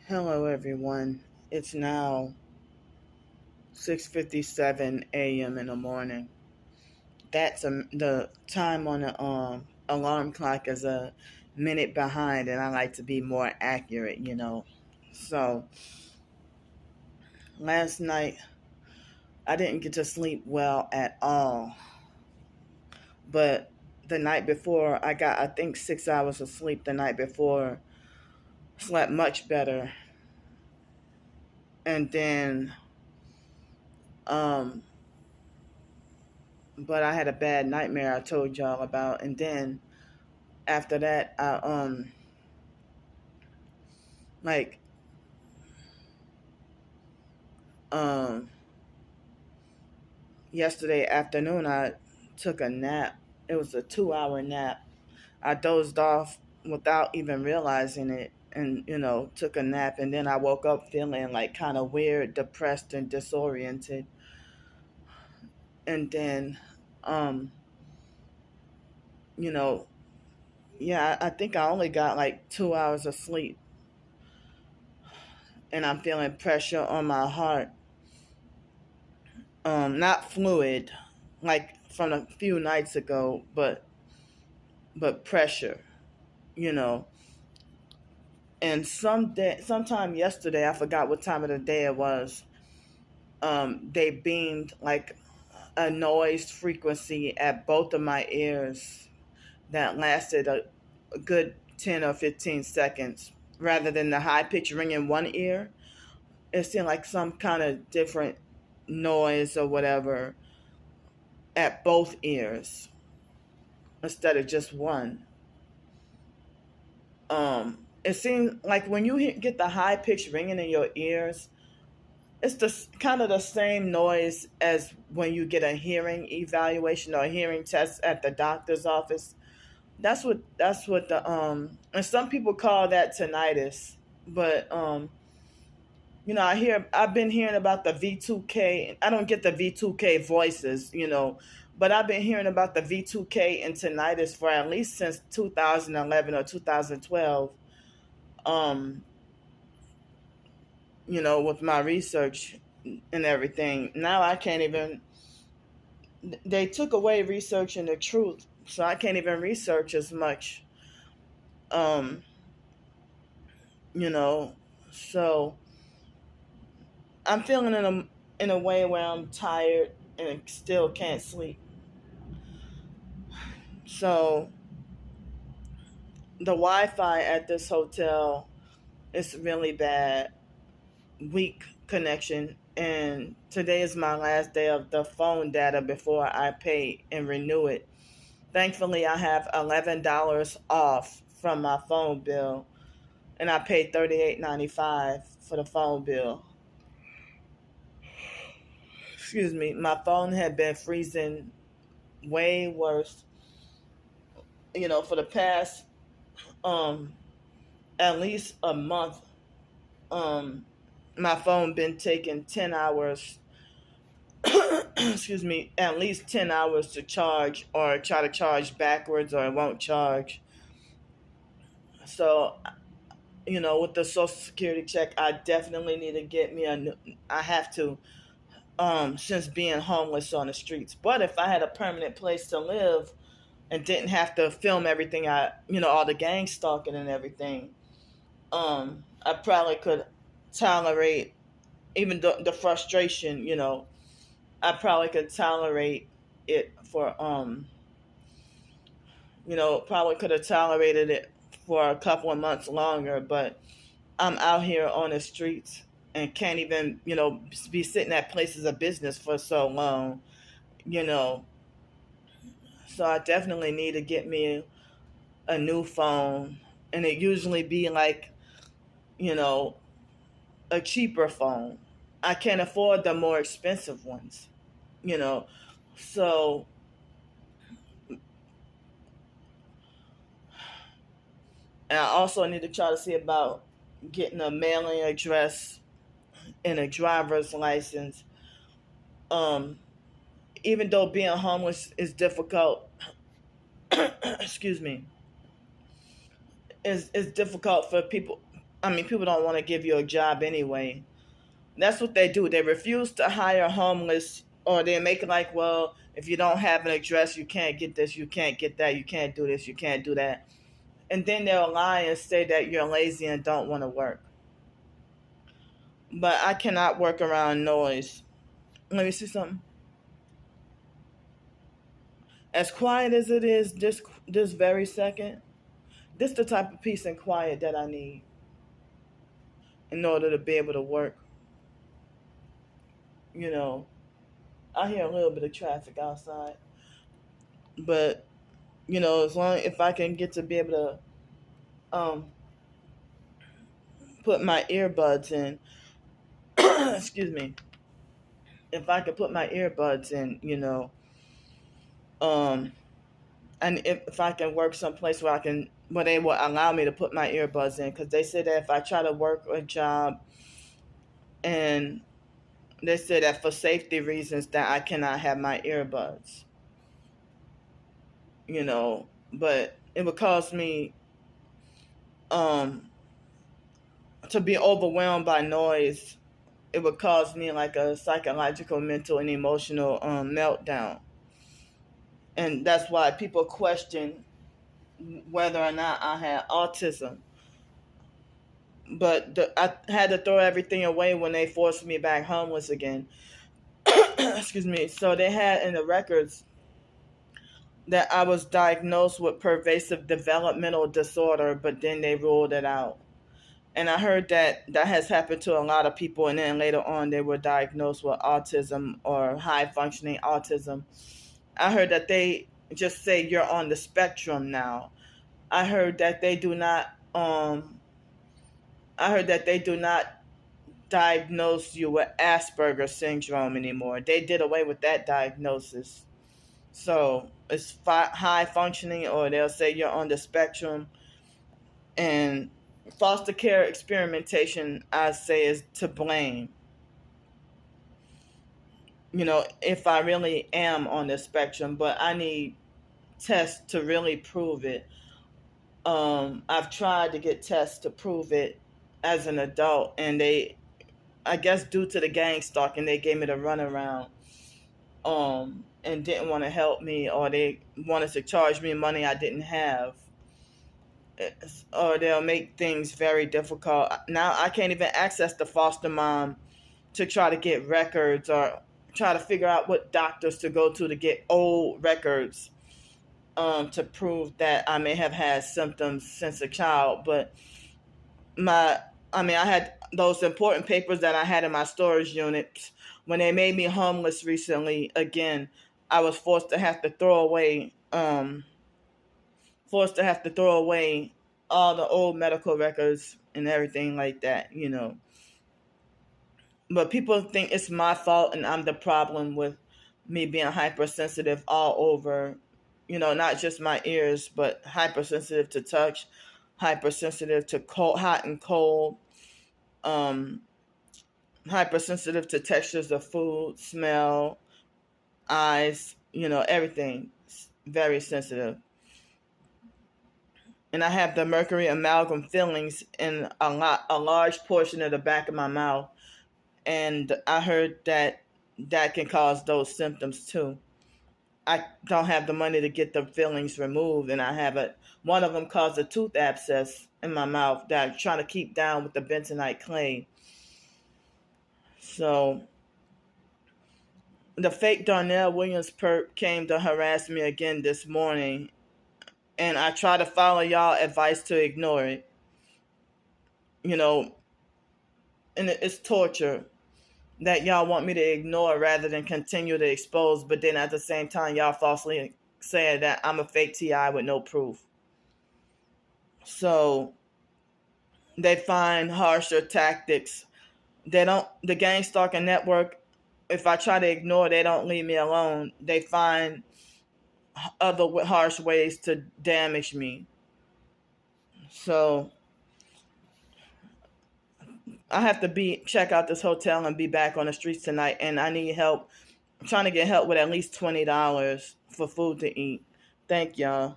Hello, everyone. It's now 6:57 a.m. in the morning. That's the time on the alarm clock is a minute behind, and I like to be more accurate. So last night I didn't get to sleep well at all, but the night before I got, I think, 6 hours of sleep the night before. Slept much better, and then um but I had a bad nightmare I told y'all about, and then after that I like um yesterday afternoon I took a nap. It was a 2 hour nap. I dozed off without even realizing it, and took a nap, and then I woke up feeling like kind of weird, depressed and disoriented. And then um you know yeah, I think I only got like 2 hours of sleep, and I'm feeling pressure on my heart. Not fluid like from a few nights ago, but pressure, you know. And sometime yesterday, I forgot what time of the day it was. They beamed like a noise frequency at both of my ears that lasted a good 10 or 15 seconds, rather than the high pitch ring in one ear. It seemed like some kind of different noise or whatever at both ears instead of just one. It seems like when you get the high pitched ringing in your ears, it's the kind of the same noise as when you get a hearing evaluation or a hearing test at the doctor's office. That's what the and some people call that tinnitus, but I've been hearing about the V2K. I don't get the V2K voices, but I've been hearing about the V2K and tinnitus for at least since 2011 or 2012. Um, with my research and everything. Now I can't even. They took away research and the truth, so I can't even research as much. Um, you know, so I'm feeling in a way where I'm tired and still can't sleep. So the Wi-Fi at this hotel is really bad, weak connection, and today is my last day of the phone data before I pay and renew it. Thankfully, I have $11 off from my phone bill, and I paid $38.95 for the phone bill. Excuse me, my phone had been freezing way worse, for the past um at least a month. Um, my phone been taking 10 hours. Excuse me, at least 10 hours to charge, or try to charge backwards, or it won't charge. So with the Social Security check, I definitely need to get me a new. I have to, since being homeless on the streets. But if I had a permanent place to live and didn't have to film everything, all the gang stalking and everything, I probably could tolerate even the frustration. I probably could tolerate it for probably could have tolerated it for a couple of months longer, but I'm out here on the streets and can't even, be sitting at places of business for so long, you know. So I definitely need to get me a new phone, and it usually be like, you know, a cheaper phone. I can't afford the more expensive ones, you know. So, and I also need to try to see about getting a mailing address and a driver's license. Um, Even though being homeless is difficult, excuse me, is difficult for people. I mean, people don't want to give you a job anyway. That's what they do. They refuse to hire homeless, or they make it like, well, if you don't have an address, you can't get this, you can't get that, you can't do this, you can't do that. And then they'll lie and say that you're lazy and don't want to work. But I cannot work around noise. Let me see something. As quiet as it is this very second, this is the type of peace and quiet that I need in order to be able to work. You know, I hear a little bit of traffic outside, but as long if I can get to be able to put my earbuds in, excuse me, if I could put my earbuds in, um, and if I can work someplace where they will allow me to put my earbuds in, because they say that if I try to work a job, and they say that for safety reasons that I cannot have my earbuds, but it would cause me to be overwhelmed by noise. It would cause me like a psychological, mental, and emotional meltdown. And that's why people question whether or not I had autism. But I had to throw everything away when they forced me back homeless again. Excuse me. So they had in the records that I was diagnosed with pervasive developmental disorder, but then they ruled it out. And I heard that has happened to a lot of people, and then later on they were diagnosed with autism or high-functioning autism. I heard that they just say you're on the spectrum now. I heard that they do not diagnose you with Asperger's syndrome anymore. They did away with that diagnosis. So it's high functioning, or they'll say you're on the spectrum. And foster care experimentation, I say, is to blame. If I really am on the spectrum, but I need tests to really prove it. I've tried to get tests to prove it as an adult, and I guess due to the gang stalking, they gave me the runaround, and didn't want to help me, or they wanted to charge me money I didn't have. Or they'll make things very difficult. Now I can't even access the foster mom to try to get records, or try to figure out what doctors to go to get old records to prove that I may have had symptoms since a child. But I had those important papers that I had in my storage unit. When they made me homeless recently, again, I was forced to have to throw away all the old medical records and everything like that, But people think it's my fault and I'm the problem with me being hypersensitive all over, not just my ears, but hypersensitive to touch, hypersensitive to cold, hot and cold, hypersensitive to textures of food, smell, eyes, everything. Very sensitive. And I have the mercury amalgam fillings in a large portion of the back of my mouth. And I heard that can cause those symptoms too. I don't have the money to get the fillings removed, and I have one of them caused a tooth abscess in my mouth that I'm trying to keep down with the bentonite clay. So the fake Darnell Williams perp came to harass me again this morning, and I try to follow y'all advice to ignore it. And it's torture that y'all want me to ignore rather than continue to expose, but then at the same time, y'all falsely say that I'm a fake TI with no proof. So they find harsher tactics. The gang stalking network, if I try to ignore, they don't leave me alone. They find other harsh ways to damage me. So I have to check out this hotel and be back on the streets tonight, and I need help. I'm trying to get help with at least $20 for food to eat. Thank y'all.